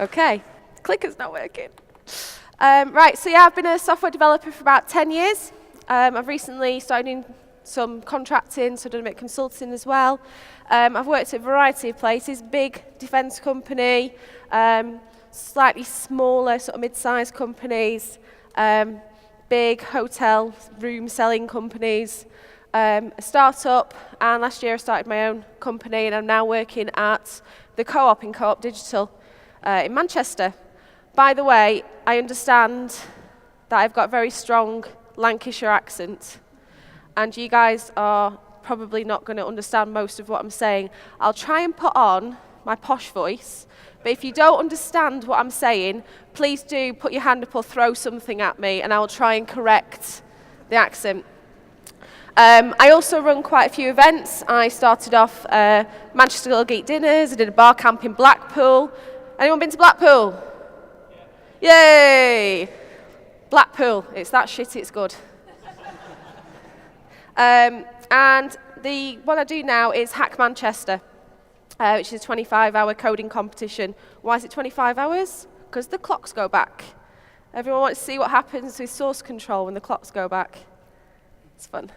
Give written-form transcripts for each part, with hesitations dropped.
Okay, the clicker's not working. Right, so yeah, I've been a software developer for about 10 years. I've recently started doing some contracting, so I've done a bit of consulting as well. I've worked at a variety of places, big defence company, slightly smaller, sort of mid-sized companies, big hotel room selling companies, a startup, and last year I started my own company, and I'm now working at the Co-op in Co-op Digital in Manchester. By the way, I understand that I've got a very strong Lancashire accent, and you guys are probably not going to understand most of what I'm saying. I'll try and put on my posh voice, but if you don't understand what I'm saying, please do put your hand up or throw something at me, and I will try and correct the accent. I also run quite a few events. I started off Manchester Little Geek Dinners. I did a bar camp in Blackpool. Anyone been to Blackpool? Yay! Blackpool, it's that shit, it's good. And what I do now is Hack Manchester, which is a 25-hour coding competition. Why is it 25 hours? Because the clocks go back. Everyone wants to see what happens with source control when the clocks go back. It's fun.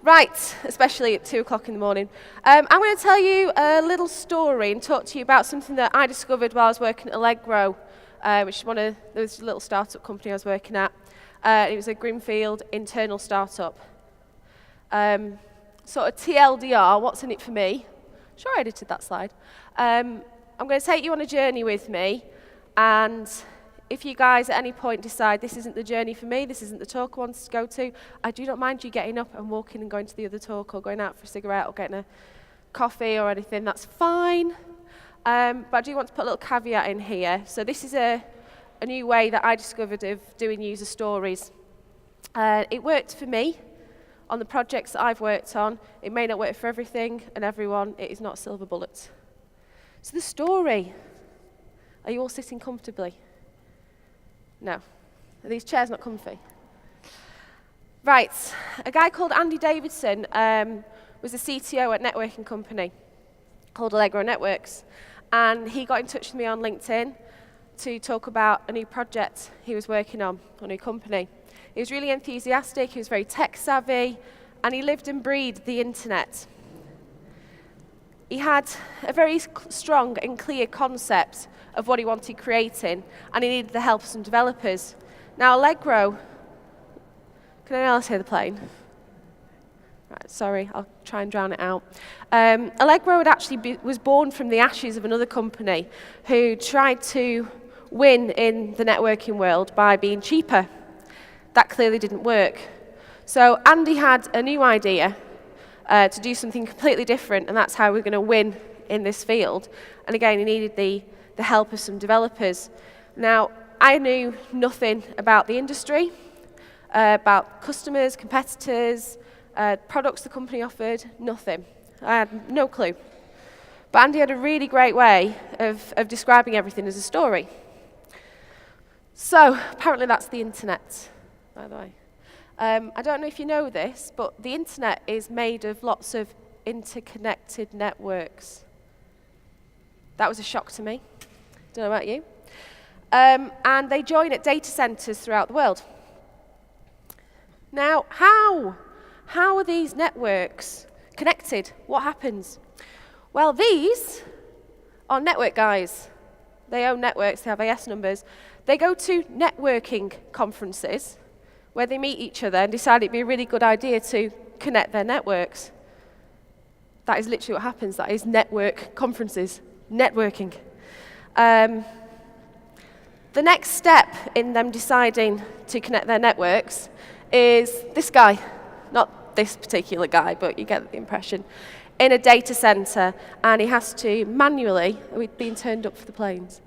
Right, especially at 2 o'clock in the morning. I'm going to tell you a little story and talk to you about something that I discovered while I was working at Allegro, which is there was a little startup company I was working at. It was a greenfield internal startup. Sort of TLDR, what's in it for me? Sure, I edited that slide. I'm going to take you on a journey with me, and if you guys at any point decide this isn't the journey for me, this isn't the talk I want to go to, I do not mind you getting up and walking and going to the other talk or going out for a cigarette or getting a coffee or anything, that's fine. But I do want to put a little caveat in here. So this is a new way that I discovered of doing user stories. It worked for me on the projects that I've worked on. It may not work for everything and everyone. It is not a silver bullet. So the story. Are you all sitting comfortably? No. Are these chairs not comfy? Right. A guy called Andy Davidson was a CTO at a networking company called Allegro Networks. And he got in touch with me on LinkedIn to talk about a new project he was working on, a new company. He was really enthusiastic, he was very tech savvy, and he lived and breathed the internet. He had a very strong and clear concept of what he wanted creating, and he needed the help of some developers. Now Allegro, can anyone else hear the plane? Right, sorry, I'll try and drown it out. Allegro was born from the ashes of another company who tried to win in the networking world by being cheaper. That clearly didn't work. So Andy had a new idea to do something completely different, and that's how we're going to win in this field. And again, he needed the help of some developers. Now, I knew nothing about the industry, about customers, competitors, products the company offered, nothing. I had no clue. But Andy had a really great way of describing everything as a story. So, apparently that's the internet, by the way. I don't know if you know this, but the internet is made of lots of interconnected networks. That was a shock to me. Don't know about you. And they join at data centers throughout the world. Now, how are these networks connected? What happens? Well, these are network guys. They own networks, they have AS numbers. They go to networking conferences where they meet each other and decide it'd be a really good idea to connect their networks. That is literally what happens. That is network conferences, networking. The next step in them deciding to connect their networks is this guy. Not this particular guy, but you get the impression. In a data center, and he has to manually, are we being turned up for the planes?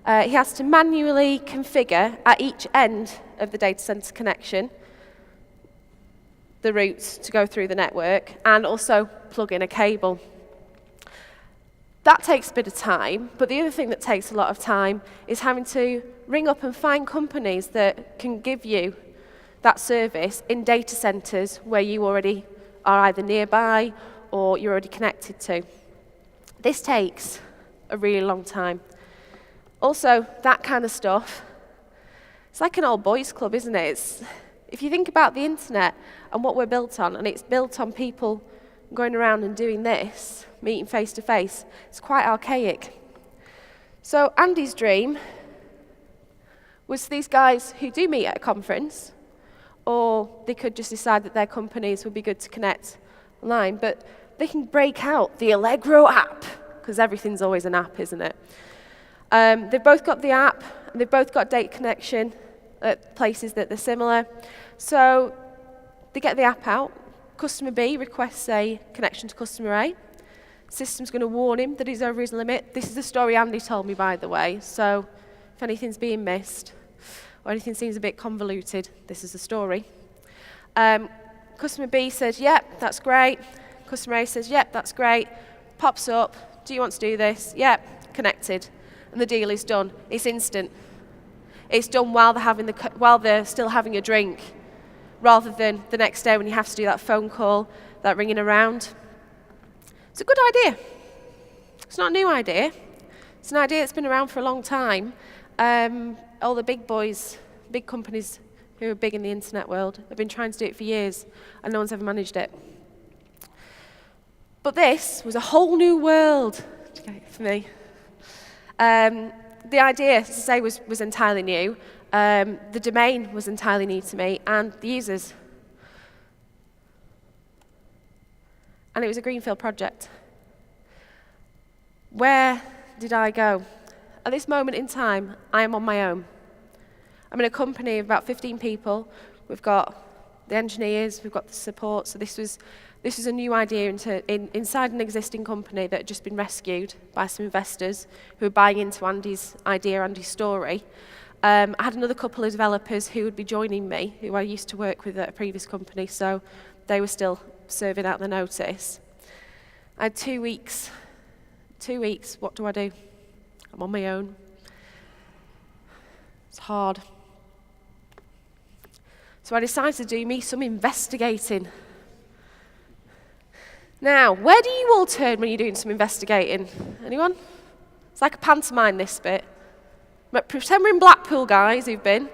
He has to manually configure at each end of the data center connection the routes to go through the network and also plug in a cable. That takes a bit of time, but the other thing that takes a lot of time is having to ring up and find companies that can give you that service in data centers where you already are either nearby or you're already connected to. This takes a really long time. Also, that kind of stuff, it's like an old boys club, isn't it? If you think about the internet and what we're built on, and it's built on people going around and doing this, meeting face to face, it's quite archaic. So Andy's dream was these guys who do meet at a conference, or they could just decide that their companies would be good to connect online, but they can break out the Allegro app, because everything's always an app, isn't it? They've both got the app, and they've both got data connection at places that they're similar. So they get the app out. Customer B requests a connection to customer A. System's going to warn him that he's over his limit. This is the story Andy told me, by the way. So if anything's being missed or anything seems a bit convoluted, this is the story. Customer B says, yep, that's great. Customer A says, yep, that's great. Pops up, do you want to do this? Yep, connected. And the deal is done. It's instant. It's done while they're still having a drink, rather than the next day when you have to do that phone call, that ringing around. It's a good idea. It's not a new idea. It's an idea that's been around for a long time. All the big boys, big companies who are big in the internet world have been trying to do it for years, and no one's ever managed it. But this was a whole new world for me. The idea, as I say, was entirely new. The domain was entirely new to me, and the users. And it was a greenfield project. Where did I go? At this moment in time, I am on my own. I'm in a company of about 15 people. We've got the engineers, we've got the support. So this was a new idea inside an existing company that had just been rescued by some investors who were buying into Andy's idea, Andy's story. I had another couple of developers who would be joining me, who I used to work with at a previous company, so they were still serving out the notice. I had 2 weeks. 2 weeks, what do I do? I'm on my own. It's hard. So I decided to do me some investigating. Now, where do you all turn when you're doing some investigating? Anyone? It's like a pantomime, this bit. But pretend we're in Blackpool, guys, who've been.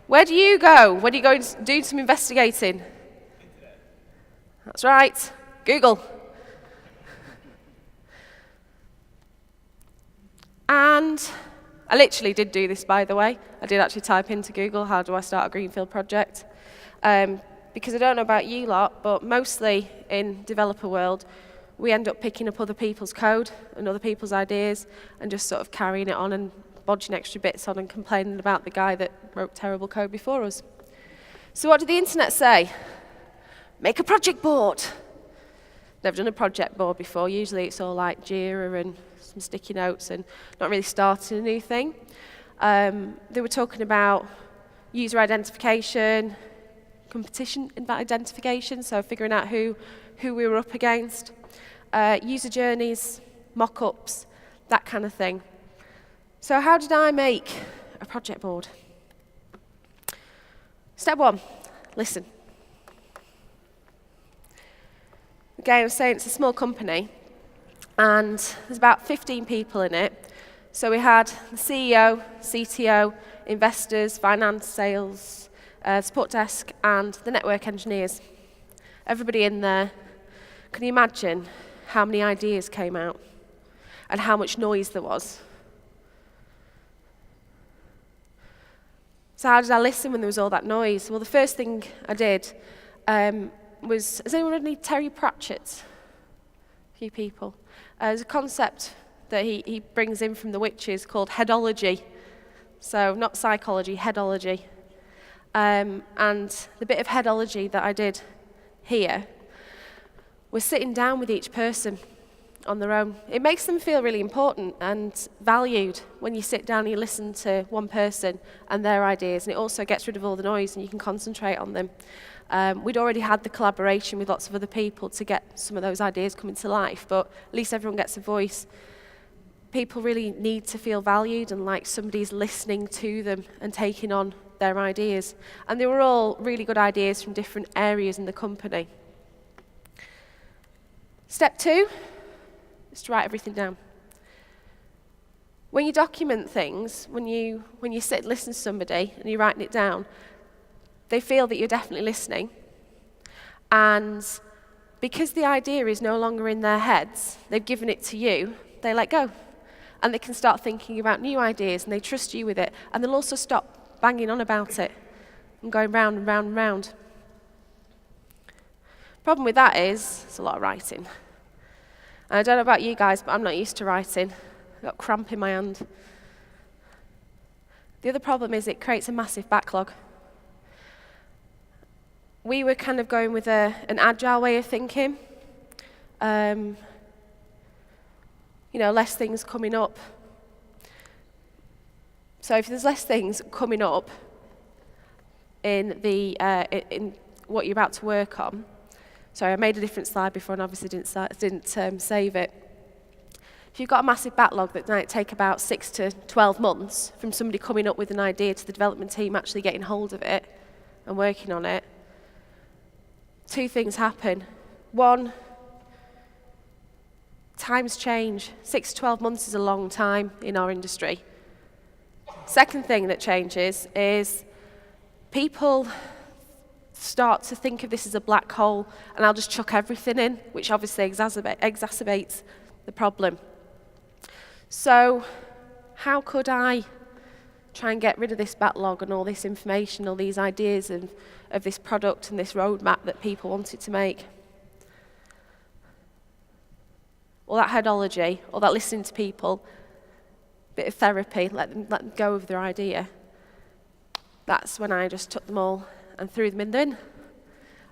Where do you go when you're going to do some investigating? Internet. That's right. Google. And I literally did do this, by the way. I did actually type into Google, how do I start a greenfield project? Because I don't know about you lot, but mostly in developer world, we end up picking up other people's code and other people's ideas and just sort of carrying it on and bodging extra bits on and complaining about the guy that wrote terrible code before us. So what did the internet say? Make a project board. Never done a project board before. Usually it's all like Jira and some sticky notes and not really starting a new thing. They were talking about user identification, competition identification, so figuring out who we were up against, user journeys, mockups, that kind of thing. So how did I make a project board? Step 1, listen. Again, I was saying it's a small company, and there's about 15 people in it. So we had the CEO, CTO, investors, finance, sales, support desk, and the network engineers. Everybody in there. Can you imagine how many ideas came out and how much noise there was? So how did I listen when there was all that noise? Well, the first thing I did was, has anyone read any Terry Pratchett's? A few people. There's a concept that he brings in from the witches called headology. So not psychology, headology. And the bit of headology that I did here was sitting down with each person on their own. It makes them feel really important and valued when you sit down and you listen to one person and their ideas, and it also gets rid of all the noise and you can concentrate on them. We'd already had the collaboration with lots of other people to get some of those ideas coming to life, but at least everyone gets a voice. People really need to feel valued and like somebody's listening to them and taking on their ideas. And they were all really good ideas from different areas in the company. Step 2 is to write everything down. When you document things, when you sit and listen to somebody and you're writing it down, they feel that you're definitely listening. And because the idea is no longer in their heads, they've given it to you, they let go. And they can start thinking about new ideas, and they trust you with it. And they'll also stop banging on about it and going round and round and round. Problem with that is, it's a lot of writing. And I don't know about you guys, but I'm not used to writing. I've got cramp in my hand. The other problem is it creates a massive backlog. We were kind of going with an agile way of thinking. Less things coming up. So if there's less things coming up in what you're about to work on, sorry, I made a different slide before and obviously didn't save it. If you've got a massive backlog that might take about 6 to 12 months from somebody coming up with an idea to the development team actually getting hold of it and working on it, two things happen. One, times change. 6 to 12 months is a long time in our industry. Second thing that changes is people start to think of this as a black hole, and I'll just chuck everything in, which obviously exacerbates the problem. So how could I try and get rid of this backlog and all this information, all these ideas of this product and this roadmap that people wanted to make? All that headology, all that listening to people, bit of therapy, let them go with their idea. That's when I just took them all and threw them in the bin.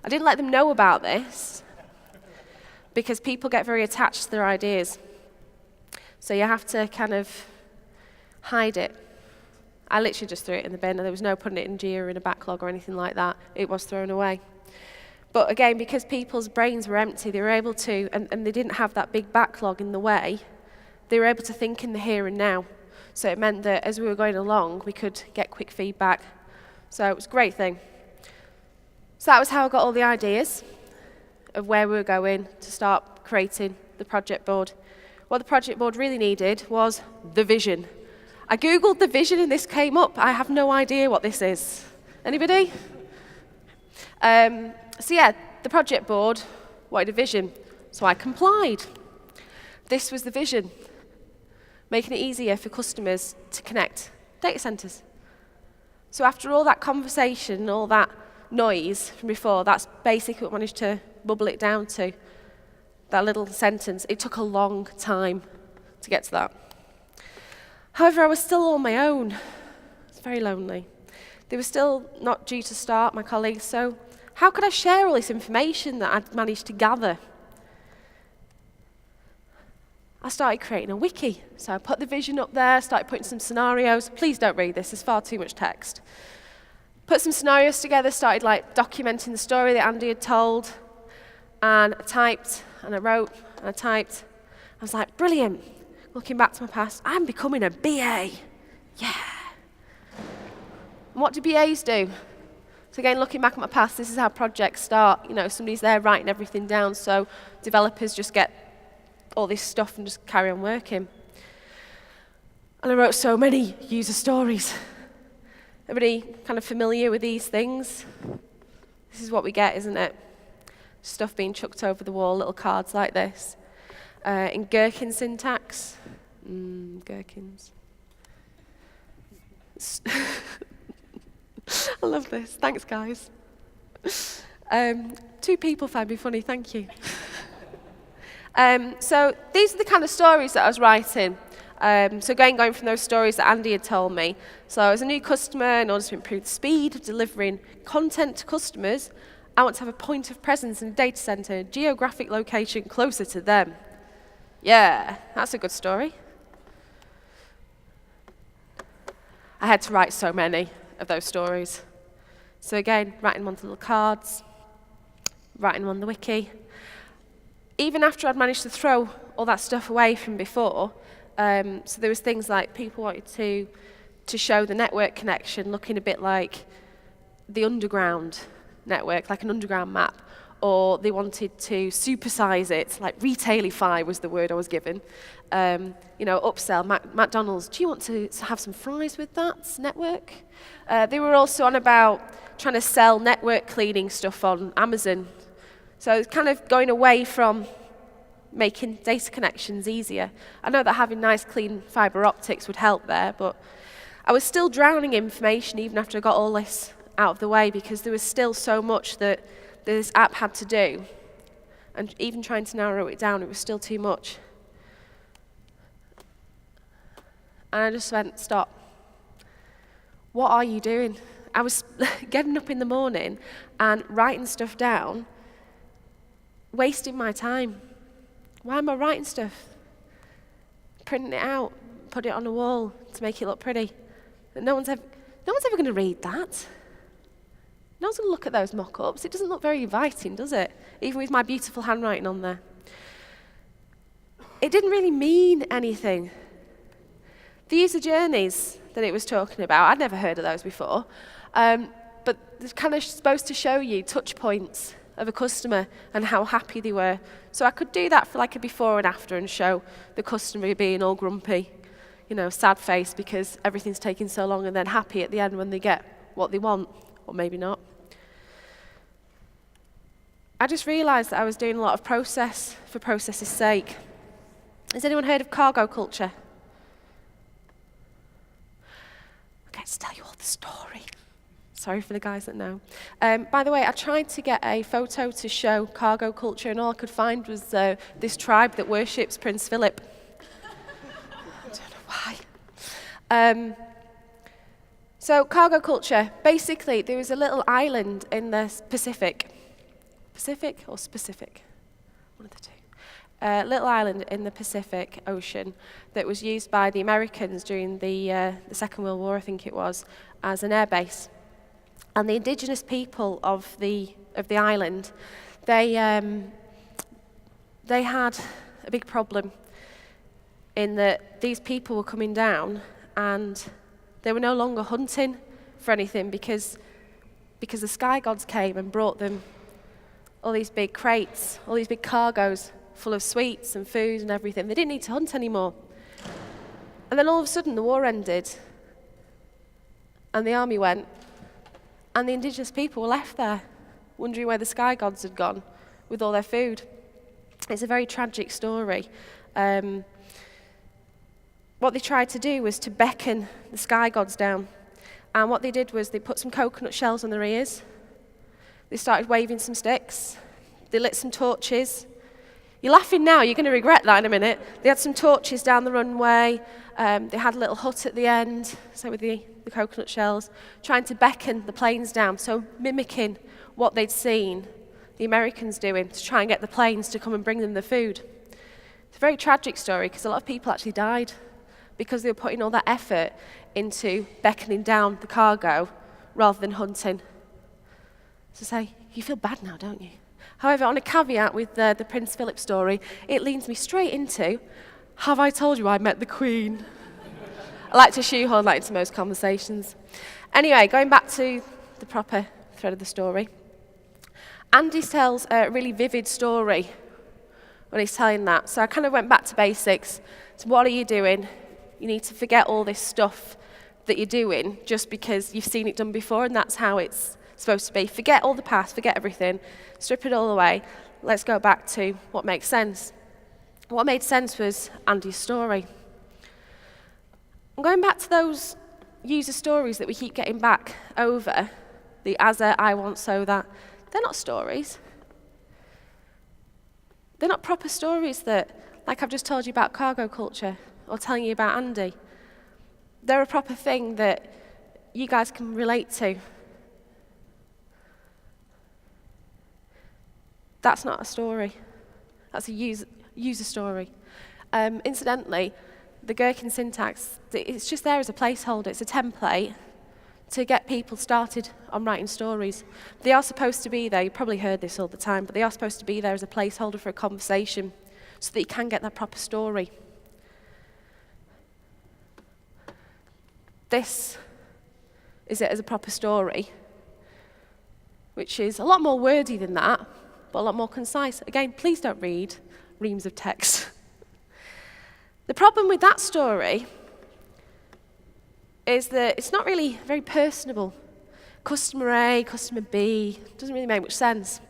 I didn't let them know about this because people get very attached to their ideas. So you have to kind of hide it. I literally just threw it in the bin, and there was no putting it in Jira in a backlog or anything like that. It was thrown away. But again, because people's brains were empty, they were able to, and they didn't have that big backlog in the way, they were able to think in the here and now. So it meant that as we were going along, we could get quick feedback. So it was a great thing. So that was how I got all the ideas of where we were going to start creating the project board. What the project board really needed was the vision. I Googled the vision and this came up. I have no idea what this is. Anybody? The project board wanted a vision, so I complied. This was the vision, making it easier for customers to connect data centers. So after all that conversation, all that noise from before, that's basically what I managed to bubble it down to. That little sentence. It took a long time to get to that. However, I was still on my own. It's very lonely. They were still not due to start, my colleagues, so how could I share all this information that I'd managed to gather? I started creating a wiki. So I put the vision up there, started putting some scenarios. Please don't read this, there's far too much text. Put some scenarios together, started documenting the story that Andy had told, and I typed, and I wrote, and I typed. I was like, brilliant. Looking back to my past, I'm becoming a BA. Yeah. And what do BAs do? So again, looking back at my past, this is how projects start. Somebody's there writing everything down, so developers just get all this stuff and just carry on working. And I wrote so many user stories. Everybody kind of familiar with these things? This is what we get, isn't it? Stuff being chucked over the wall, little cards like this. In gherkin syntax. Gherkins. I love this. Thanks, guys. 2 people find me funny. Thank you. So these are the kind of stories that I was writing. So going from those stories that Andy had told me. So as a new customer, in order to improve the speed of delivering content to customers, I want to have a point of presence in a data center, geographic location closer to them. Yeah, that's a good story. I had to write so many of those stories. So again, writing them onto little cards, writing them on the wiki. Even after I'd managed to throw all that stuff away from before, so there was things like people wanted to show the network connection looking a bit like the underground network, like an underground map, or they wanted to supersize it, like retailify was the word I was given. Upsell, McDonald's, do you want to have some fries with that network? They were also on about trying to sell network cleaning stuff on Amazon. So it's kind of going away from making data connections easier. I know that having nice clean fiber optics would help there, but I was still drowning in information even after I got all this out of the way, because there was still so much that this app had to do. And even trying to narrow it down, it was still too much. And I just went, stop. What are you doing? I was getting up in the morning and writing stuff down, wasting my time. Why am I writing stuff? Printing it out, put it on a wall to make it look pretty. But no one's ever going to read that. No one's going to look at those mock-ups. It doesn't look very inviting, does it? Even with my beautiful handwriting on there. It didn't really mean anything. The user journeys that it was talking about, I'd never heard of those before, but they're kind of supposed to show you touch points of a customer and how happy they were. So I could do that for like a before and after and show the customer being all grumpy, sad face because everything's taking so long, and then happy at the end when they get what they want, or maybe not. I just realised that I was doing a lot of process for process's sake. Has anyone heard of cargo culture? Okay, let's tell you all the story. Sorry for the guys that know. By the way, I tried to get a photo to show cargo culture, and all I could find was this tribe that worships Prince Philip. I don't know why. So cargo culture, basically, there was a little island in the Pacific. Pacific or specific? One of the two. Little island in the Pacific Ocean that was used by the Americans during the Second World War, I think it was, as an air base. And the indigenous people of the island, they had a big problem in that these people were coming down and they were no longer hunting for anything because the sky gods came and brought them all these big crates, all these big cargoes full of sweets and food and everything. They didn't need to hunt anymore. And then all of a sudden the war ended and the army went. And the indigenous people were left there, wondering where the sky gods had gone with all their food. It's a very tragic story. What they tried to do was to beckon the sky gods down. And what they did was they put some coconut shells on their ears. They started waving some sticks. They lit some torches. You're laughing now, you're going to regret that in a minute. They had some torches down the runway. They had a little hut at the end, so with the coconut shells, trying to beckon the planes down, so mimicking what they'd seen the Americans doing to try and get the planes to come and bring them the food. It's a very tragic story because a lot of people actually died because they were putting all that effort into beckoning down the cargo rather than hunting. So say, you feel bad now, don't you? However, on a caveat with the Prince Philip story, it leads me straight into, have I told you I met the Queen? I like to shoehorn that into most conversations. Anyway, going back to the proper thread of the story. Andy tells a really vivid story when he's telling that. So I kind of went back to basics. So what are you doing? You need to forget all this stuff that you're doing just because you've seen it done before, and that's how it's supposed to be. Forget all the past, forget everything, strip it all away. Let's go back to what makes sense. What made sense was Andy's story. I'm going back to those user stories that we keep getting back over, the as a, I want, so that. They're not stories. They're not proper stories that, like I've just told you about cargo culture or telling you about Andy. They're a proper thing that you guys can relate to. That's not a story. That's a user story. Incidentally, the gherkin syntax, it's just there as a placeholder. It's a template to get people started on writing stories. They are supposed to be there. You probably heard this all the time, but they are supposed to be there as a placeholder for a conversation so that you can get that proper story. This is it as a proper story, which is a lot more wordy than that, but a lot more concise. Again, please don't read reams of text. The problem with that story is that it's not really very personable. Customer A, customer B, doesn't really make much sense.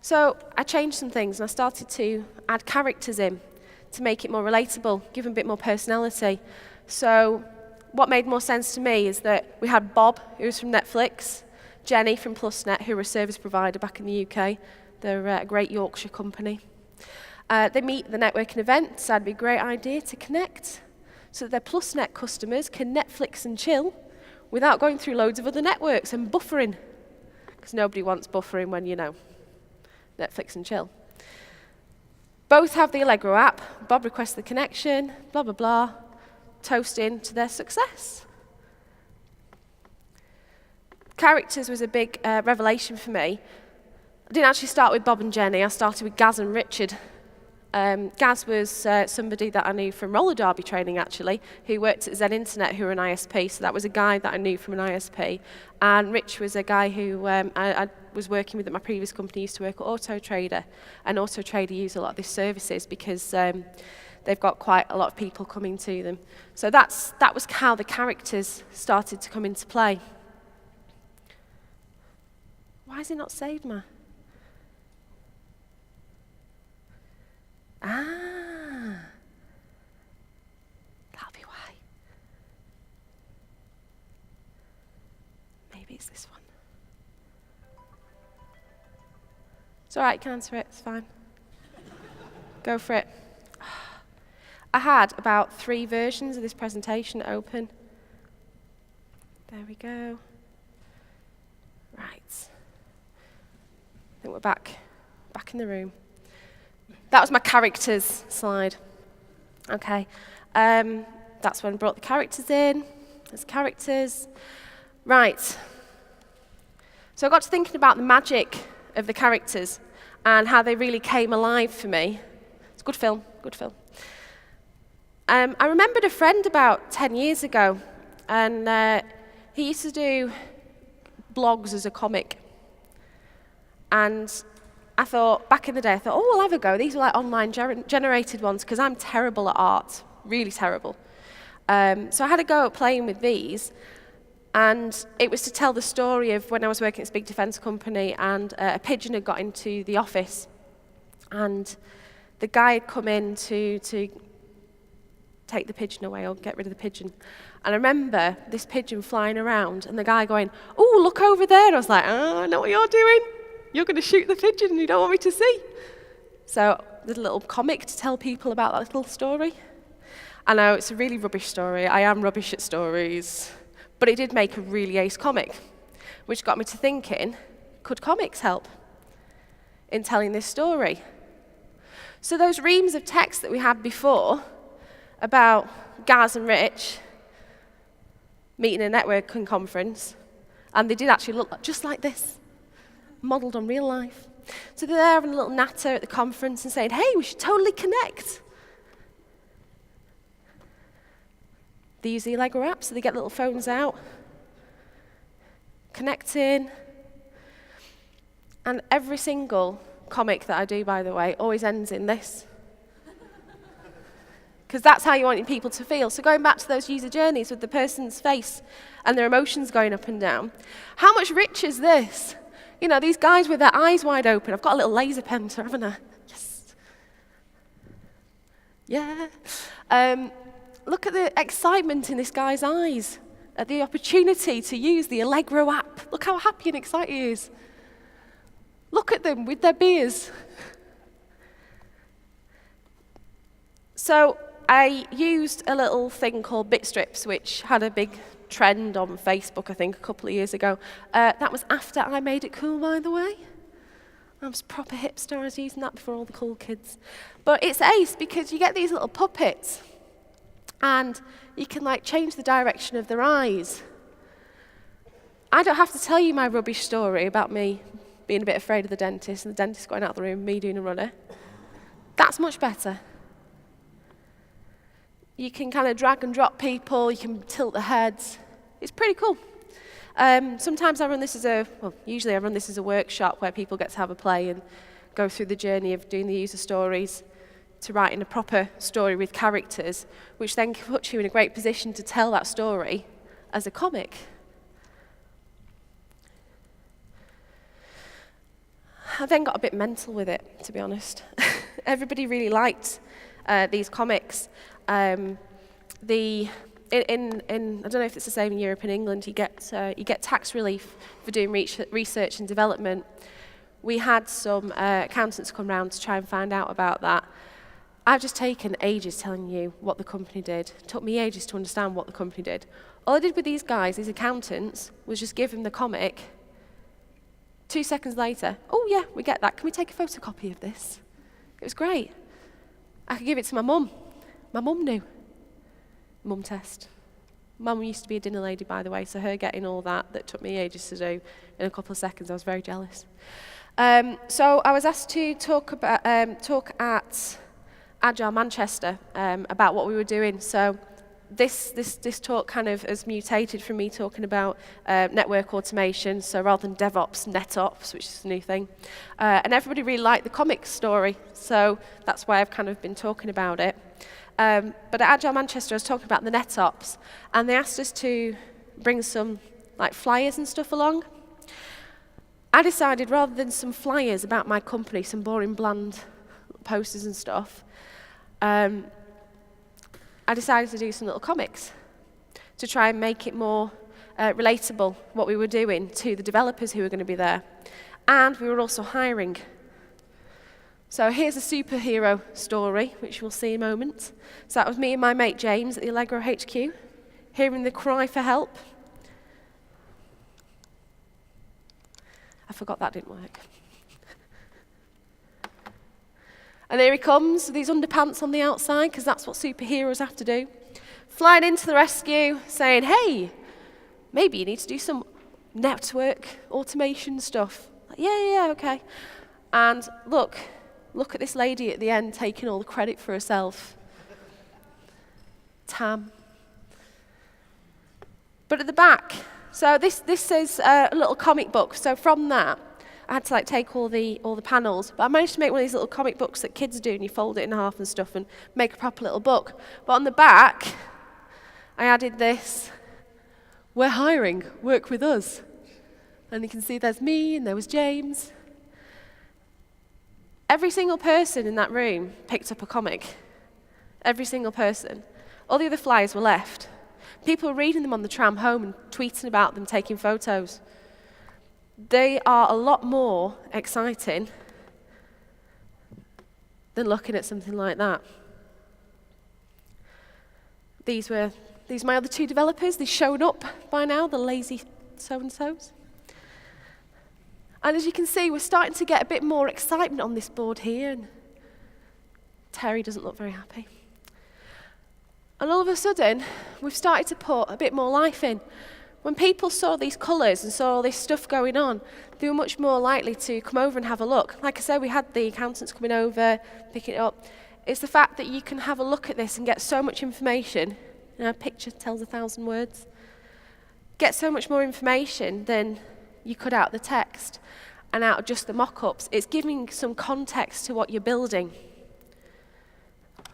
So I changed some things and I started to add characters in to make it more relatable, give them a bit more personality. So what made more sense to me is that we had Bob, who was from Netflix, Jenny from PlusNet, who were a service provider back in the UK. They're a great Yorkshire company. They meet at the networking event, decided it'd be a great idea to connect so that their PlusNet customers can Netflix and chill without going through loads of other networks and buffering. Because nobody wants buffering when, Netflix and chill. Both have the Allegro app. Bob requests the connection, blah, blah, blah, toasting to their success. Characters was a big revelation for me. I didn't actually start with Bob and Jenny. I started with Gaz and Richard. Gaz was somebody that I knew from roller derby training, actually, who worked at Zen Internet, who were an ISP. So that was a guy that I knew from an ISP. And Rich was a guy who I was working with at my previous company, used to work at Auto Trader. And Auto Trader use a lot of these services because they've got quite a lot of people coming to them. So that was how the characters started to come into play. Why has it not saved me? That'll be why. Maybe it's this one. It's all right, you can answer it, it's fine. Go for it. I had about 3 versions of this presentation open. There we go. Right. I think we're back in the room. That was my characters slide. Okay. That's when I brought the characters in. There's characters. Right. So I got to thinking about the magic of the characters and how they really came alive for me. It's a good film, good film. I remembered a friend about 10 years ago, and he used to do blogs as a comic. And I thought, back in the day, oh, I'll have a go. These are like online generated ones, because I'm terrible at art, really terrible. So I had a go at playing with these, and it was to tell the story of when I was working at this big defence company, and a pigeon had got into the office, and the guy had come in to take the pigeon away or get rid of the pigeon. And I remember this pigeon flying around, and the guy going, oh, look over there. And I was like, oh, I know what you're doing. You're going to shoot the pigeon and you don't want me to see. So there's a little comic to tell people about that little story. I know it's a really rubbish story. I am rubbish at stories. But it did make a really ace comic, which got me to thinking, could comics help in telling this story? So those reams of text that we had before about Gaz and Rich meeting at a networking conference, and they did actually look just like this, modelled on real life. So they're there having a little natter at the conference and saying, hey, we should totally connect. They use the Allegro app, so they get little phones out, connecting. And every single comic that I do, by the way, always ends in this. Because that's how you want people to feel. So going back to those user journeys with the person's face and their emotions going up and down, how much richer is this? You know, these guys with their eyes wide open. I've got a little laser pencil, haven't I? Yes. Yeah. Look at the excitement in this guy's eyes at the opportunity to use the Allegro app. Look how happy and excited he is. Look at them with their beers. So I used a little thing called Bitstrips, which had a big trend on Facebook, I think, a couple of years ago. That was after I made it cool, by the way. I was proper hipster. I was using that before all the cool kids. But it's ace because you get these little puppets, and you can like change the direction of their eyes. I don't have to tell you my rubbish story about me being a bit afraid of the dentist and the dentist going out of the room, me doing a runner. That's much better. You can kind of drag and drop people, you can tilt the heads. It's pretty cool. Sometimes I run this as usually I run this as a workshop where people get to have a play and go through the journey of doing the user stories to writing a proper story with characters, which then puts you in a great position to tell that story as a comic. I then got a bit mental with it, to be honest. Everybody really liked these comics. I don't know if it's the same in Europe and England, you get tax relief for doing research and development. We had some accountants come round to try and find out about that. I've just taken ages telling you what the company did. It took me ages to understand what the company did. All I did with these guys, these accountants, was just give them the comic. 2 seconds later, oh yeah, we get that. Can we take a photocopy of this? It was great. I could give it to my mum. My mum knew. Mum test. Mum used to be a dinner lady, by the way, so her getting all that took me ages to do in a couple of seconds, I was very jealous. So I was asked to talk at Agile Manchester about what we were doing. So this talk kind of has mutated from me talking about network automation, so rather than DevOps, NetOps, which is a new thing. And everybody really liked the comic story, so that's why I've kind of been talking about it. But at Agile Manchester, I was talking about the NetOps, and they asked us to bring some like flyers and stuff along. I decided rather than some flyers about my company, some boring, bland posters and stuff, I decided to do some little comics to try and make it more relatable, what we were doing, to the developers who were going to be there. And we were also hiring. So here's a superhero story, which we'll see in a moment. So that was me and my mate James at the Allegro HQ, hearing the cry for help. I forgot that didn't work. And here he comes with these underpants on the outside, because that's what superheroes have to do. Flying into the rescue, saying, hey, maybe you need to do some network automation stuff. Like, yeah, okay. And look at this lady at the end taking all the credit for herself. Tam. But at the back, so this is a little comic book. So from that, I had to take all the panels, but I managed to make one of these little comic books that kids do, and you fold it in half and stuff, and make a proper little book. But on the back, I added this: "We're hiring, work with us." And you can see there's me, and there was James. Every single person in that room picked up a comic. Every single person. All the other flyers were left. People were reading them on the tram home and tweeting about them, taking photos. They are a lot more exciting than looking at something like that. These are my other two developers. They've shown up by now, the lazy so-and-sos. And as you can see, we're starting to get a bit more excitement on this board here. And Terry doesn't look very happy. And all of a sudden, we've started to put a bit more life in. When people saw these colours and saw all this stuff going on, they were much more likely to come over and have a look. Like I said, we had the accountants coming over, picking it up. It's the fact that you can have a look at this and get so much information. You know, a picture tells 1,000 words. Get so much more information than you could out of the text and out of just the mock-ups. It's giving some context to what you're building.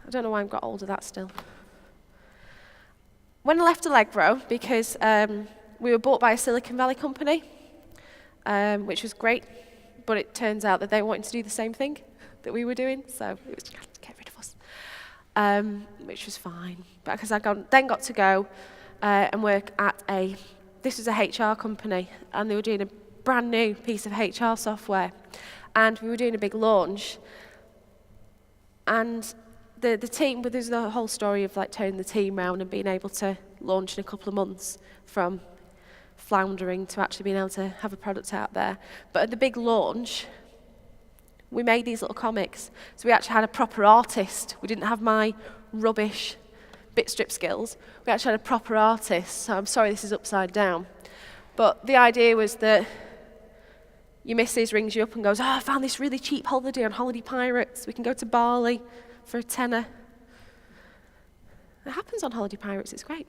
I don't know why I've got hold of that still. When I left Allegro, because we were bought by a Silicon Valley company, which was great, but it turns out that they wanted to do the same thing that we were doing, so it was to get rid of us, which was fine. But because I then got to go and work at this was a HR company, and they were doing a brand new piece of HR software, and we were doing a big launch, and the team, but there's the whole story of turning the team around and being able to launch in a couple of months from floundering to actually being able to have a product out there. But at the big launch, we made these little comics. So we actually had a proper artist. We didn't have my rubbish Bitstrip skills. We actually had a proper artist. So I'm sorry this is upside down. But the idea was that your missus rings you up and goes, I found this really cheap holiday on Holiday Pirates. We can go to Bali for a tenner. It happens on Holiday Pirates, it's great.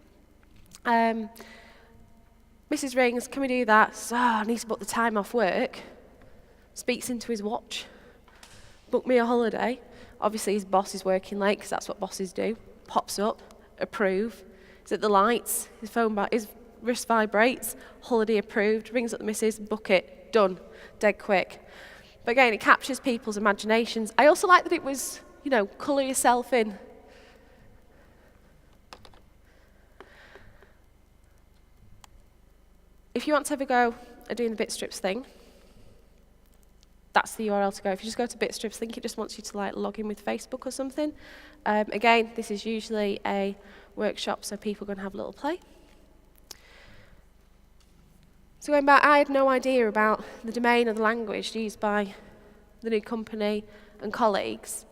Mrs. rings, can we do that? So, I need to book the time off work. Speaks into his watch. book me a holiday. Obviously his boss is working late because that's what bosses do. Pops up, approve. He's at the lights, his wrist vibrates, holiday approved, rings up the missus, book it, done, dead quick. But again, it captures people's imaginations. I also like that it was, colour yourself in. If you want to have a go at doing the Bitstrips thing, that's the URL to go. If you just go to Bitstrips, I think it just wants you to log in with Facebook or something. Again, this is usually a workshop, so people are going to have a little play. So going back, I had no idea about the domain or the language used by the new company and colleagues.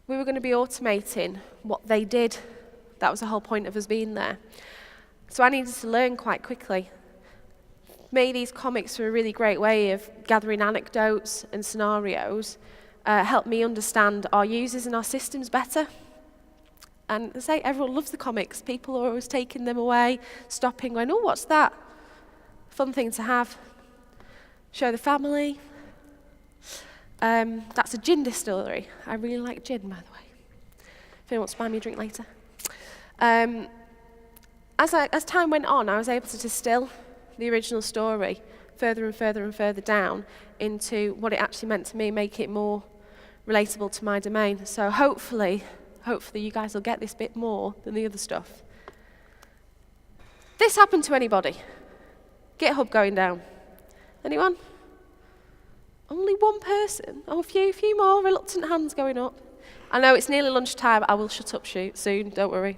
We were going to be automating what they did. That was the whole point of us being there. So I needed to learn quite quickly. For me, these comics were a really great way of gathering anecdotes and scenarios, helped me understand our users and our systems better. And I say, everyone loves the comics. People are always taking them away, stopping, going, oh, what's that? Fun thing to have. Show the family. That's a gin distillery. I really like gin, by the way. If anyone wants to buy me a drink later. As time went on, I was able to distill the original story further and further and further down into what it actually meant to me, make it more relatable to my domain. So hopefully you guys will get this bit more than the other stuff. This happened to anybody? GitHub going down. Anyone? Only one person? Oh, a few more reluctant hands going up. I know it's nearly lunchtime. I will shut up soon, don't worry.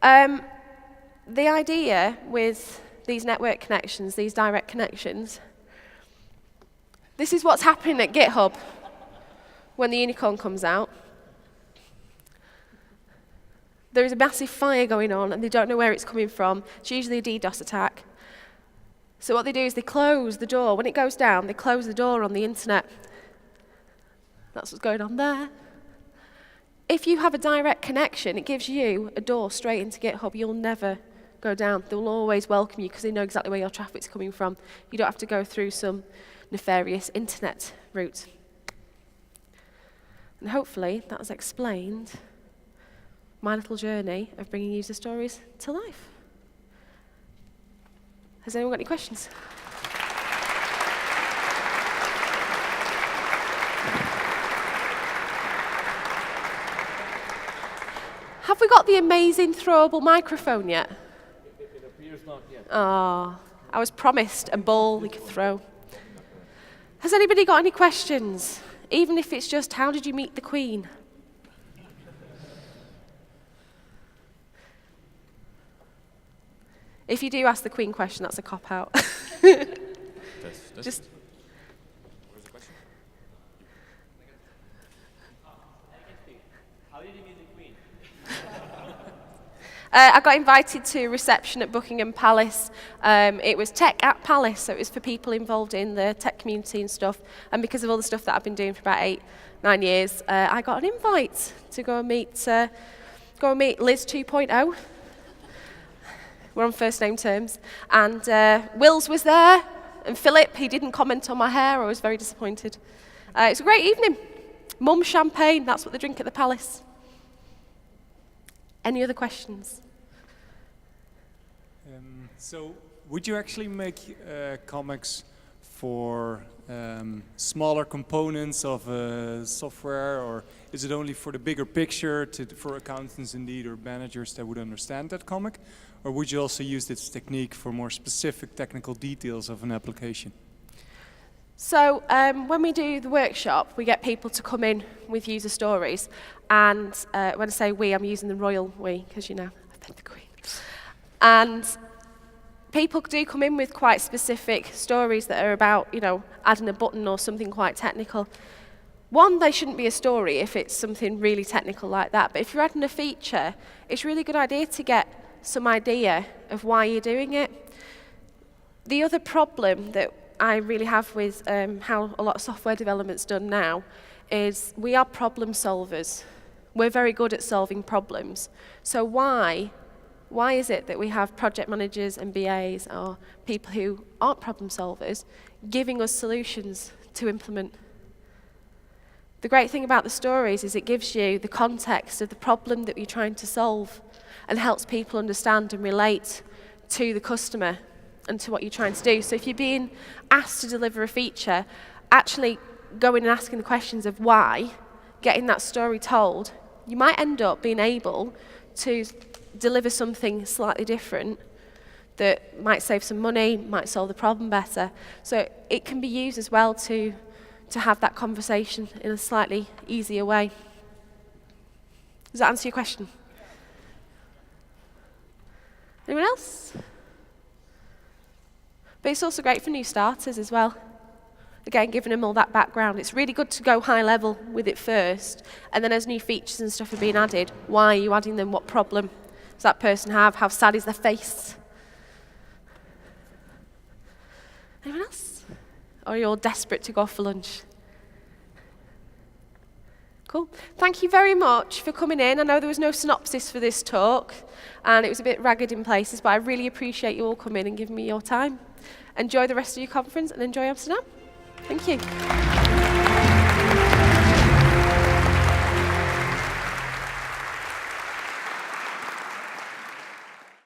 The idea with these network connections, these direct connections, this is what's happening at GitHub when the unicorn comes out. There is a massive fire going on, and they don't know where it's coming from. It's usually a DDoS attack. So what they do is they close the door. When it goes down, they close the door on the internet. That's what's going on there. If you have a direct connection, it gives you a door straight into GitHub. You'll never go down. They'll always welcome you because they know exactly where your traffic's coming from. You don't have to go through some nefarious internet route. And hopefully that has explained my little journey of bringing user stories to life. Has anyone got any questions? Have we got the amazing throwable microphone yet? It appears not yet. Oh, I was promised a ball we could throw. Has anybody got any questions? Even if it's just, how did you meet the Queen? If you do ask the Queen question, that's a cop-out. Just. Where's the question? How did you meet the Queen? I got invited to a reception at Buckingham Palace. It was Tech at Palace, so it was for people involved in the tech community and stuff. And because of all the stuff that I've been doing for about 8-9 years, I got an invite to go and meet Liz 2.0. We're on first name terms. And Wills was there, and Philip, he didn't comment on my hair. I was very disappointed. It was a great evening. Mum champagne, that's what they drink at the Palace. Any other questions? So would you actually make comics for smaller components of software, or is it only for the bigger picture, for accountants indeed, or managers that would understand that comic? Or would you also use this technique for more specific technical details of an application? So when we do the workshop, we get people to come in with user stories. And when I say we, I'm using the royal we, because, I've been the Queen. And people do come in with quite specific stories that are about, adding a button or something quite technical. One, they shouldn't be a story if it's something really technical like that. But if you're adding a feature, it's a really good idea to get some idea of why you're doing it. The other problem that I really have with how a lot of software development's done now is we are problem solvers. We're very good at solving problems. So why is it that we have project managers and BAs or people who aren't problem solvers giving us solutions to implement? The great thing about the stories is it gives you the context of the problem that you're trying to solve and helps people understand and relate to the customer and to what you're trying to do. So if you're being asked to deliver a feature, actually going and asking the questions of why, getting that story told, you might end up being able to deliver something slightly different that might save some money, might solve the problem better. So it can be used as well to have that conversation in a slightly easier way. Does that answer your question? Anyone else? But it's also great for new starters as well. Again, giving them all that background. It's really good to go high level with it first, and then as new features and stuff are being added, why are you adding them? What problem does that person have? How sad is their face? Anyone else? Or are you all desperate to go off for lunch? Cool. Thank you very much for coming in. I know there was no synopsis for this talk, and it was a bit ragged in places, but I really appreciate you all coming and giving me your time. Enjoy the rest of your conference and enjoy Amsterdam. Thank you.